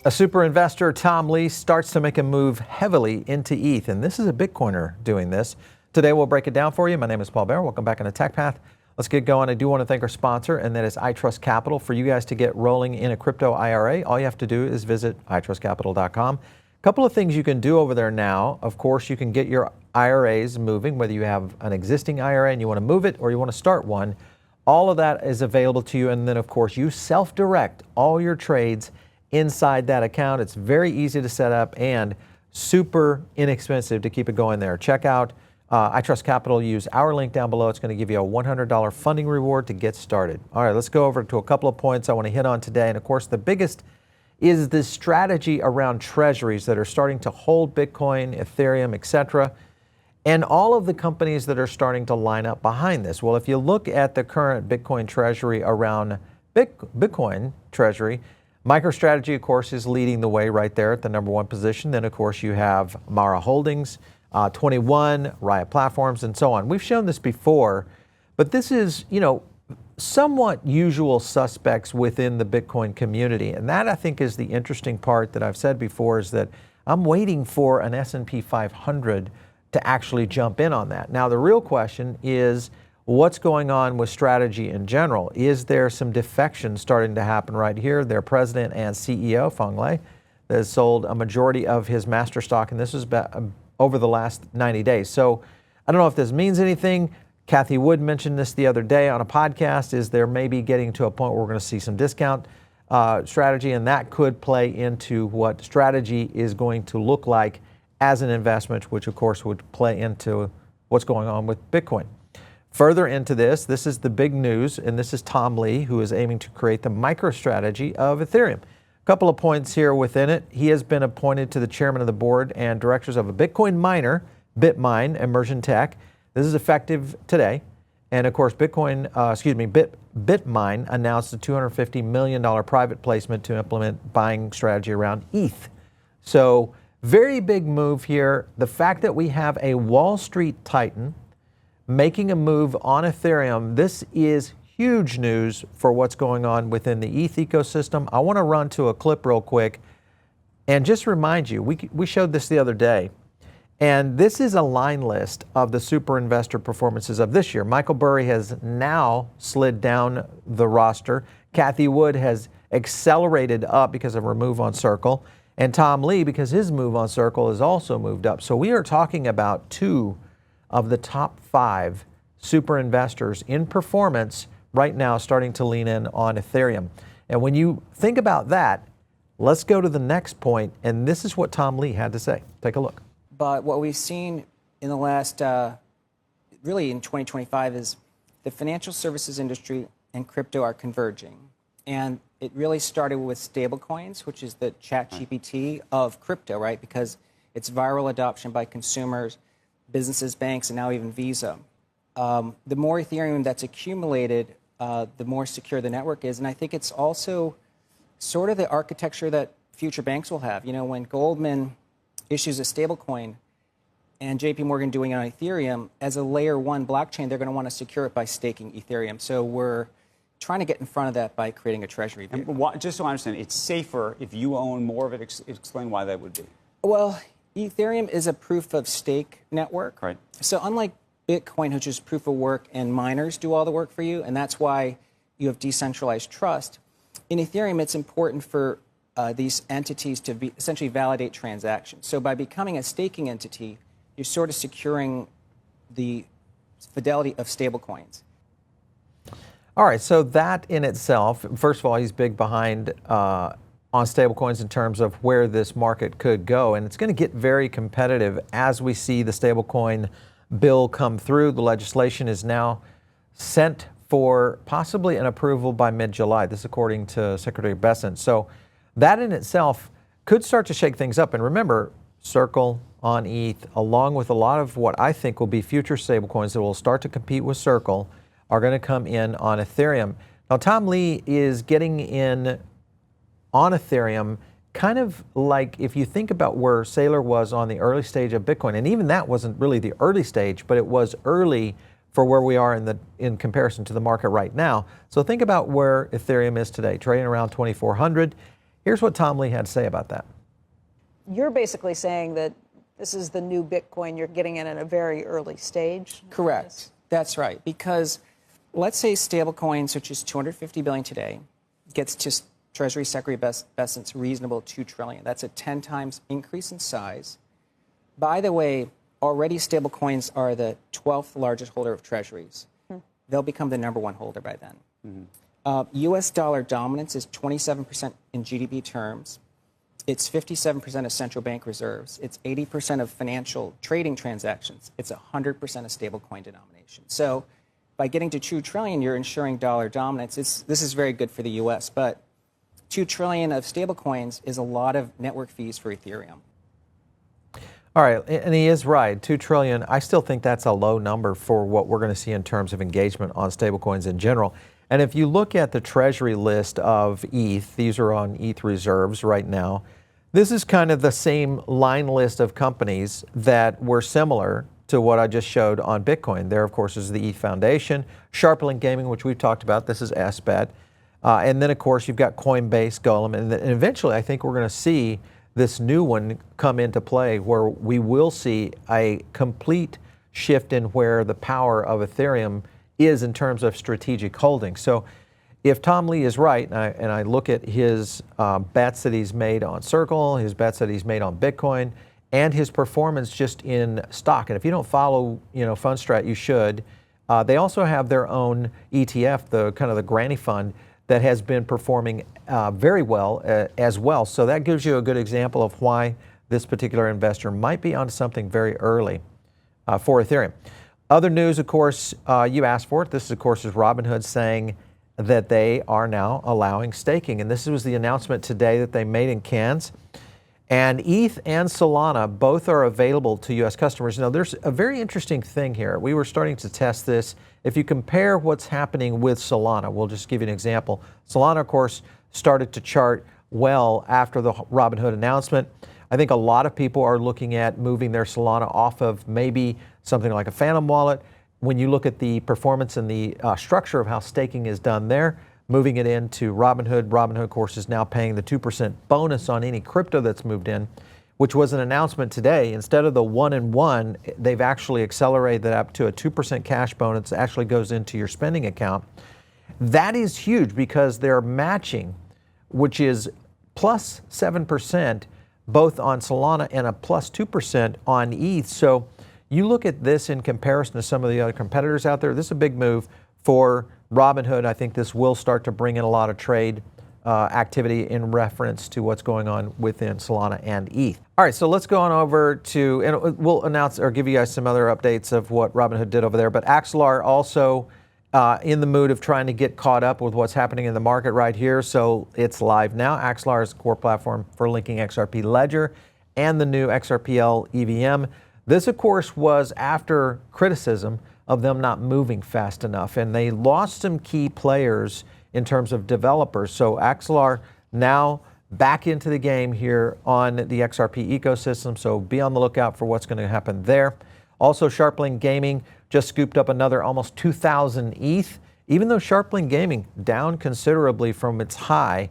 A super investor, Tom Lee, starts to make a move heavily into ETH, and this is a Bitcoiner doing this. Today we'll break it down for you. My name is Paul Bear. Welcome back on the Tech Path. Let's get going. I do want to thank our sponsor, and that is iTrust Capital. For you guys to get rolling in a crypto IRA, all you have to do is visit itrustcapital.com. A couple of things you can do over there now. Of course, you can get your IRAs moving, whether you have an existing IRA and you want to move it or you want to start one. All of that is available to you, and then of course you self-direct all your trades inside that account. It's very easy to set up and super inexpensive to keep it going there. Check out iTrust Capital. Use our link down below. It's going to give you a $100 funding reward to get started. All right, let's go over to a couple of points I want to hit on today. And of course, the biggest is the strategy around treasuries that are starting to hold Bitcoin, Ethereum, etc., and all of the companies that are starting to line up behind this. Well, if you look at the current Bitcoin treasury around Bitcoin treasury, Microstrategy, of course, is leading the way right there at the #1 position. Then, of course, you have Mara Holdings, 21, Riot Platforms, and so on. We've shown this before, but this is, somewhat usual suspects within the Bitcoin community. And that, I think, is the interesting part that I've said before, is that I'm waiting for an S&P 500 to actually jump in on that. Now, the real question is, what's going on with strategy in general? Is there some defection starting to happen right here? Their president and CEO, Feng Lei, has sold a majority of his master stock, and this is over the last 90 days. So I don't know if this means anything. Kathy Wood mentioned this the other day on a podcast, is there maybe getting to a point where we're going to see some discount strategy, and that could play into what strategy is going to look like as an investment, which of course would play into what's going on with Bitcoin. Further into this is the big news, and this is Tom Lee, who is aiming to create the MicroStrategy of Ethereum. A couple of points here within it. He has been appointed to the chairman of the board and directors of a Bitcoin miner, BitMine Immersion Tech. This is effective today. And of course, BitMine announced a $250 million private placement to implement buying strategy around ETH. So very big move here. The fact that we have a Wall Street titan making a move on Ethereum, this is huge news for what's going on within the ETH ecosystem. I want to run to a clip real quick and just remind you, we showed this the other day, and this is a line list of the super investor performances of this year. Michael Burry has now slid down the roster. Kathy Wood has accelerated up because of her move on Circle, and Tom Lee, because his move on Circle, has also moved up. So we are talking about two of the top 5 super investors in performance right now starting to lean in on Ethereum. And when you think about that, let's go to the next point, and this is what Tom Lee had to say. Take a look. But what we've seen in the last, really in 2025, is the financial services industry and crypto are converging. And it really started with stablecoins, which is the ChatGBT of crypto, right? Because it's viral adoption by consumers, businesses, banks, and now even Visa. The more Ethereum that's accumulated, the more secure the network is. And I think it's also sort of the architecture that future banks will have. When Goldman issues a stablecoin and JP Morgan doing it on Ethereum, as a layer 1 blockchain, they're going to want to secure it by staking Ethereum. So we're trying to get in front of that by creating a treasury vehicle. And just so I understand, it's safer if you own more of it. Explain why that would be. Well, Ethereum is a proof of stake network. Right. So unlike Bitcoin, which is proof of work and miners do all the work for you, and that's why you have decentralized trust, in Ethereum it's important for these entities to essentially validate transactions. So by becoming a staking entity, you're sort of securing the fidelity of stablecoins. All right, so that in itself, first of all, he's big behind on stablecoins in terms of where this market could go, and it's going to get very competitive as we see the stablecoin bill come through. The legislation is now sent for possibly an approval by mid-July. This according to Secretary Bessent. So that in itself could start to shake things up. And remember, Circle on ETH, along with a lot of what I think will be future stablecoins that will start to compete with Circle, are going to come in on Ethereum. Now, Tom Lee is getting in on Ethereum kind of like if you think about where Saylor was on the early stage of Bitcoin, and even that wasn't really the early stage, but it was early for where we are in comparison to the market right now. So think about where Ethereum is today, trading around 2,400. Here's what Tom Lee had to say about that. You're basically saying that this is the new Bitcoin. You're getting in at a very early stage. Correct. That's right. Because let's say stablecoins, which is $250 billion today, gets to Treasury Secretary Bessent's reasonable $2 trillion. That's a 10 times increase in size. By the way, already stablecoins are the 12th largest holder of treasuries. They'll become the #1 holder by then. U.S. dollar dominance is 27% in GDP terms. It's 57% of central bank reserves. It's 80% of financial trading transactions. It's 100% of stablecoin denomination. So by getting to $2 trillion, you're ensuring dollar dominance. This is very good for the U.S., but $2 trillion of stablecoins is a lot of network fees for Ethereum. All right, and he is right, $2 trillion. I still think that's a low number for what we're going to see in terms of engagement on stablecoins in general. And if you look at the Treasury list of ETH, these are on ETH reserves right now. This is kind of the same line list of companies that were similar to what I just showed on Bitcoin. There, of course, is the ETH Foundation, Sharplink Gaming, which we've talked about. This is SBET. And then, of course, you've got Coinbase, Golem, and eventually I think we're going to see this new one come into play where we will see a complete shift in where the power of Ethereum is in terms of strategic holding. So if Tom Lee is right, and I look at his bets that he's made on Circle, his bets that he's made on Bitcoin, and his performance just in stock, and if you don't follow, Fundstrat, you should. They also have their own ETF, the kind of the granny fund, that has been performing very well as well. So that gives you a good example of why this particular investor might be onto something very early for Ethereum. Other news, of course, you asked for it. This, of course, is Robinhood saying that they are now allowing staking. And this was the announcement today that they made in Cannes. And ETH and Solana both are available to U.S. customers. Now, there's a very interesting thing here. We were starting to test this. If you compare what's happening with Solana, we'll just give you an example. Solana, of course, started to chart well after the Robinhood announcement. I think a lot of people are looking at moving their Solana off of maybe something like a Phantom wallet. When you look at the performance and the structure of how staking is done there, moving it into Robinhood. Robinhood, of course, is now paying the 2% bonus on any crypto that's moved in, which was an announcement today. Instead of the 1-in-1, they've actually accelerated that up to a 2% cash bonus that actually goes into your spending account. That is huge because they're matching, which is plus 7% both on Solana and a plus 2% on ETH. So you look at this in comparison to some of the other competitors out there, this is a big move for Robinhood. I think this will start to bring in a lot of trade activity in reference to what's going on within Solana and ETH. All right, so let's go on over to, and we'll announce or give you guys some other updates of what Robinhood did over there. But Axelar also in the mood of trying to get caught up with what's happening in the market right here. So it's live now. Axelar is a core platform for linking XRP Ledger and the new XRPL EVM. This, of course, was after criticism of them not moving fast enough, and they lost some key players in terms of developers. So Axelar now back into the game here on the XRP ecosystem, so be on the lookout for what's going to happen there. Also, Sharplink Gaming just scooped up another almost 2,000 ETH, even though Sharplink Gaming down considerably from its high.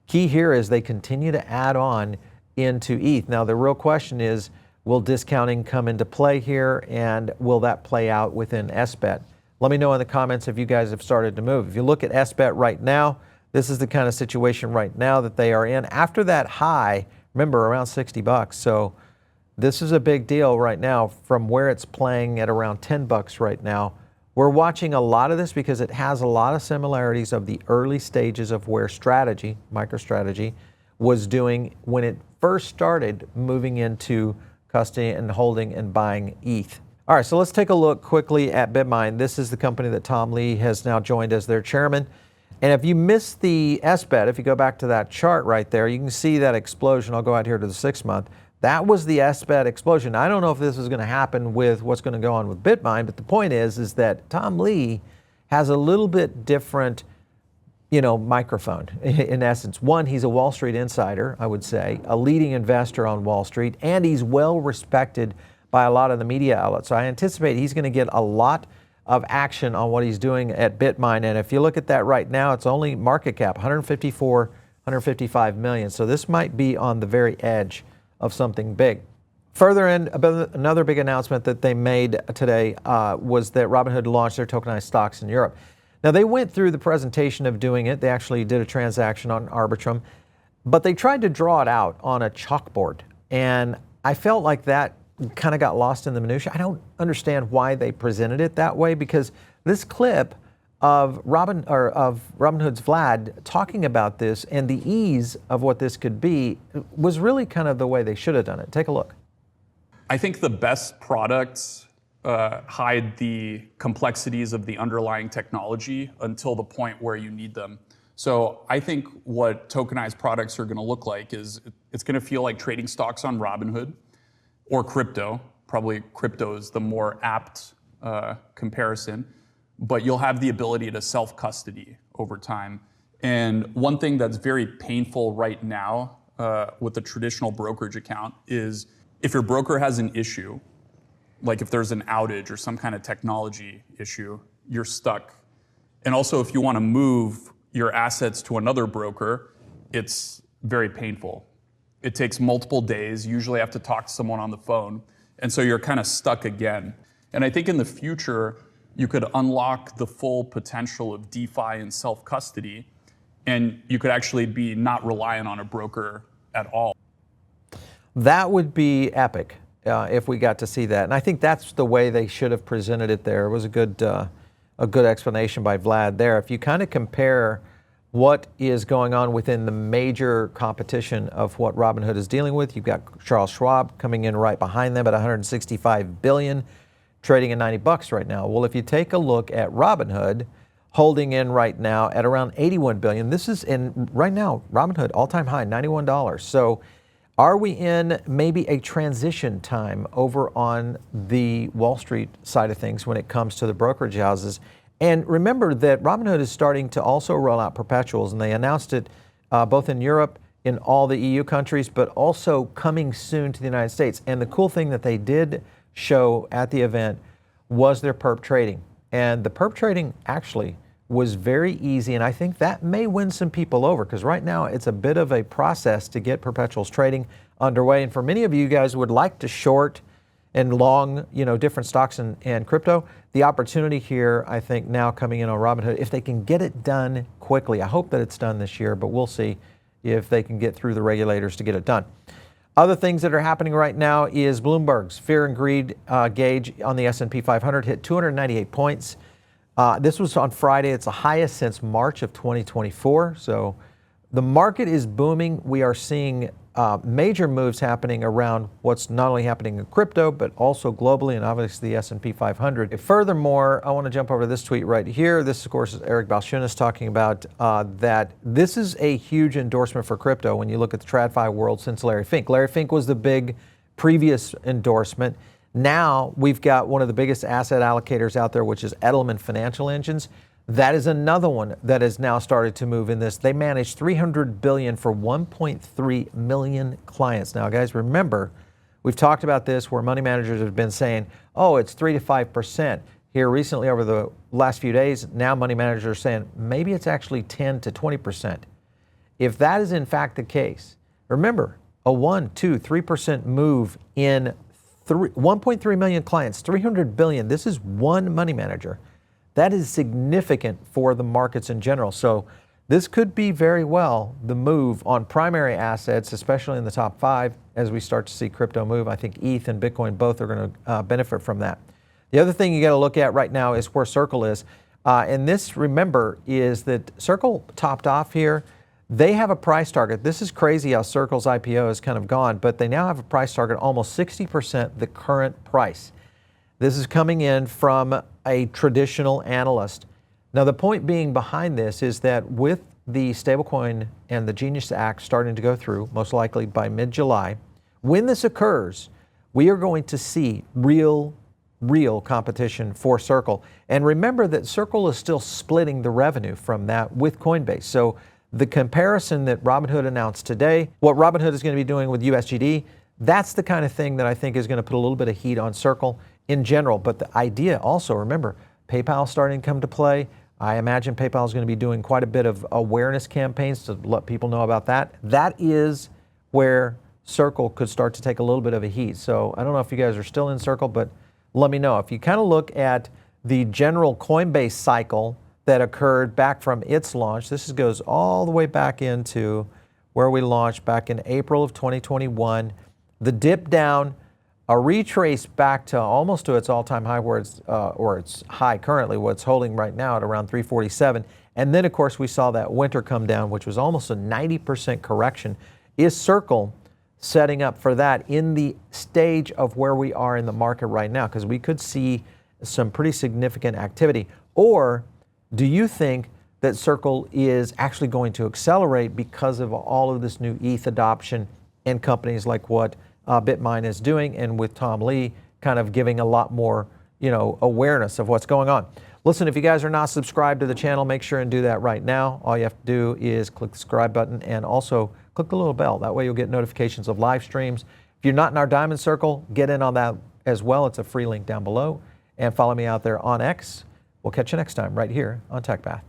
Key here is they continue to add on into ETH. Now, the real question is, will discounting come into play here, and will that play out within SBET? Let me know in the comments if you guys have started to move. If you look at SBET right now, this is the kind of situation right now that they are in. After that high, remember, around 60 bucks. So this is a big deal right now from where it's playing at around 10 bucks right now. We're watching a lot of this because it has a lot of similarities of the early stages of where Strategy, Microstrategy, was doing when it first started moving into custody and holding and buying ETH. All right, so let's take a look quickly at BitMine. This is the company that Tom Lee has now joined as their chairman. And if you missed the SBET, if you go back to that chart right there, you can see that explosion. I'll go out here to the 6 month. That was the SBET explosion. I don't know if this is going to happen with what's going to go on with BitMine, but the point is that Tom Lee has a little bit different microphone in essence. One, he's a Wall Street insider, I would say, a leading investor on Wall Street, and he's well respected by a lot of the media outlets. So I anticipate he's going to get a lot of action on what he's doing at BitMine. And if you look at that right now, it's only market cap, $154 155 million. So this might be on the very edge of something big. Further in, another big announcement that they made today was that Robinhood launched their tokenized stocks in Europe. Now, they went through the presentation of doing it. They actually did a transaction on Arbitrum, but they tried to draw it out on a chalkboard. And I felt like that kind of got lost in the minutia. I don't understand why they presented it that way, because this clip of Robinhood's Vlad talking about this and the ease of what this could be was really kind of the way they should have done it. Take a look. I think the best products hide the complexities of the underlying technology until the point where you need them. So I think what tokenized products are going to look like is it's going to feel like trading stocks on Robinhood or crypto. Probably crypto is the more apt comparison, but you'll have the ability to self-custody over time. And one thing that's very painful right now with a traditional brokerage account is if your broker has an issue, like if there's an outage or some kind of technology issue, you're stuck. And also if you want to move your assets to another broker, it's very painful. It takes multiple days. You usually have to talk to someone on the phone. And so you're kind of stuck again. And I think in the future, you could unlock the full potential of DeFi and self-custody, and you could actually be not reliant on a broker at all. That would be epic if we got to see that. And I think that's the way they should have presented it there. It was a good explanation by Vlad there. If you kind of compare what is going on within the major competition of what Robinhood is dealing with, you've got Charles Schwab coming in right behind them at 165 billion, trading at $90 right now. Well, if you take a look at Robinhood, holding in right now at around 81 billion. This is right now, Robinhood all-time high, $91. So are we in maybe a transition time over on the Wall Street side of things when it comes to the brokerage houses? And remember that Robinhood is starting to also roll out perpetuals, and they announced it both in Europe, in all the EU countries, but also coming soon to the United States. And the cool thing that they did show at the event was their perp trading. And the perp trading actually was very easy, and I think that may win some people over, because right now it's a bit of a process to get perpetuals trading underway. And for many of you guys who would like to short and long, different stocks and crypto, the opportunity here, I think, now coming in on Robinhood, if they can get it done quickly. I hope that it's done this year, but we'll see if they can get through the regulators to get it done. Other things that are happening right now is Bloomberg's fear and greed gauge on the S&P 500 hit 298 points. This was on Friday. It's the highest since March of 2024. So the market is booming. We are seeing major moves happening around what's not only happening in crypto, but also globally, and obviously the S&P 500. Furthermore, I want to jump over to this tweet right here. This, of course, is Eric Balchunas talking about that this is a huge endorsement for crypto when you look at the TradFi world since Larry Fink. Larry Fink was the big previous endorsement. Now we've got one of the biggest asset allocators out there, which is Edelman Financial Engines. That is another one that has now started to move in this. They manage $300 billion for 1.3 million clients. Now, guys, remember, we've talked about this where money managers have been saying, oh, it's 3 to 5%. Here recently over the last few days, now money managers are saying maybe it's actually 10 to 20%. If that is in fact the case, remember, a 1, 2, 3% move in 1.3 million clients, 300 billion. This is one money manager. That is significant for the markets in general. So this could be very well the move on primary assets, especially in the top 5, as we start to see crypto move. I think ETH and Bitcoin both are going to benefit from that. The other thing you got to look at right now is where Circle is. And this, remember, is that Circle topped off here. They have a price target. This is crazy how Circle's IPO has kind of gone, but they now have a price target almost 60% the current price. This is coming in from a traditional analyst. Now, the point being behind this is that with the stablecoin and the Genius Act starting to go through, most likely by mid-July, when this occurs, we are going to see real competition for Circle. And remember that Circle is still splitting the revenue from that with Coinbase. So the comparison that Robinhood announced today, what Robinhood is going to be doing with USGD, that's the kind of thing that I think is going to put a little bit of heat on Circle in general. But the idea also, remember, PayPal starting to come to play. I imagine PayPal is going to be doing quite a bit of awareness campaigns to let people know about that. That is where Circle could start to take a little bit of a heat. So I don't know if you guys are still in Circle, but let me know. If you kind of look at the general Coinbase cycle that occurred back from its launch, this goes all the way back into where we launched back in April of 2021. The dip down, a retrace back to almost to its all-time high, where it's or its high currently, what it's holding right now at around 347. And then, of course, we saw that winter come down, which was almost a 90% correction. Is Circle setting up for that in the stage of where we are in the market right now? Because we could see some pretty significant activity. Or do you think that Circle is actually going to accelerate because of all of this new ETH adoption and companies like what BitMine is doing, and with Tom Lee kind of giving a lot more, awareness of what's going on? Listen, if you guys are not subscribed to the channel, make sure and do that right now. All you have to do is click the subscribe button and also click the little bell. That way you'll get notifications of live streams. If you're not in our Diamond Circle, get in on that as well. It's a free link down below. And follow me out there on X. We'll catch you next time right here on TechPath.